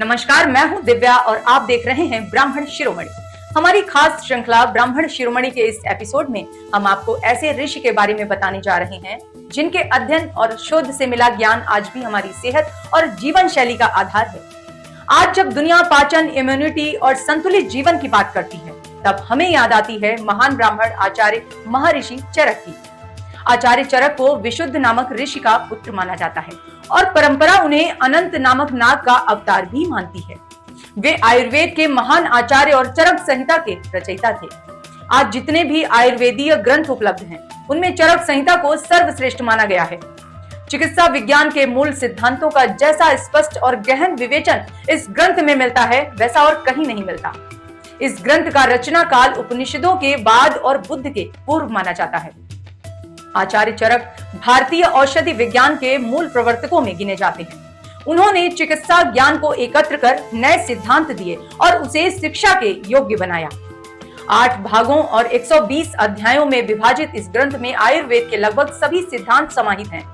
नमस्कार, मैं हूं दिव्या और आप देख रहे हैं ब्राह्मण शिरोमणि। हमारी खास श्रृंखला ब्राह्मण शिरोमणि के इस एपिसोड में हम आपको ऐसे ऋषि के बारे में बताने जा रहे हैं जिनके अध्ययन और शोध से मिला ज्ञान आज भी हमारी सेहत और जीवन शैली का आधार है। आज जब दुनिया पाचन, इम्यूनिटी और संतुलित जीवन की बात करती है, तब हमें याद आती है महान ब्राह्मण आचार्य महर्षि चरक की। आचार्य चरक को विशुद्ध नामक ऋषि का पुत्र माना जाता है और परंपरा उन्हें अनंत नामक नाग का अवतार भी मानती है। वे आयुर्वेद के महान आचार्य और चरक संहिता के रचयिता थे। आज जितने भी आयुर्वेदीय ग्रंथ उपलब्ध हैं, उनमें चरक संहिता को सर्वश्रेष्ठ माना गया है। चिकित्सा विज्ञान के मूल सिद्धांतों का जैसा स्पष्ट और गहन विवेचन इस ग्रंथ में मिलता है, वैसा और कहीं नहीं मिलता। इस ग्रंथ का रचना काल उपनिषदों के बाद और बुद्ध के पूर्व माना जाता है। आचार्य चरक भारतीय औषधि विज्ञान के मूल प्रवर्तकों में गिने जाते हैं। उन्होंने चिकित्सा ज्ञान को एकत्र कर नए सिद्धांत दिए और उसे शिक्षा के योग्य बनाया। 8 भागों और 120 अध्यायों में विभाजित इस ग्रंथ में आयुर्वेद के लगभग सभी सिद्धांत समाहित हैं।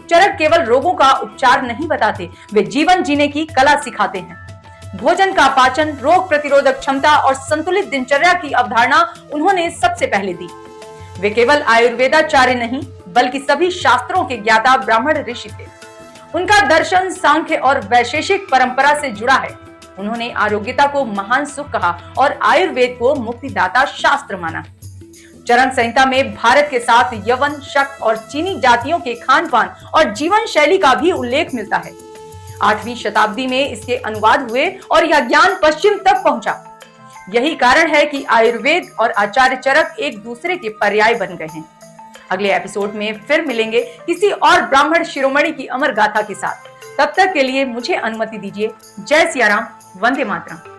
चरक केवल रोगों का उपचार नहीं बताते, वे जीवन जीने की कला सिखाते हैं। भोजन का पाचन, रोग प्रतिरोधक क्षमता और संतुलित दिनचर्या की अवधारणा उन्होंने सबसे पहले दी। वे केवल आयुर्वेदाचार्य नहीं, बल्कि सभी शास्त्रों के ज्ञाता ब्राह्मण ऋषि थे। उनका दर्शन सांख्य और वैशेषिक परंपरा से जुड़ा है। उन्होंने आरोग्यता को महान सुख कहा और आयुर्वेद को मुक्तिदाता शास्त्र माना। चरक संहिता में भारत के साथ यवन, शक और चीनी जातियों के खान पान और जीवन शैली का भी उल्लेख मिलता है। 8वीं शताब्दी में इसके अनुवाद हुए और यह ज्ञान पश्चिम तक पहुंचा। यही कारण है कि आयुर्वेद और आचार्य चरक एक दूसरे के पर्याय बन गए हैं। अगले एपिसोड में फिर मिलेंगे किसी और ब्राह्मण शिरोमणि की अमर गाथा के साथ। तब तक के लिए मुझे अनुमति दीजिए। जय सिया राम, वंदे मातरम।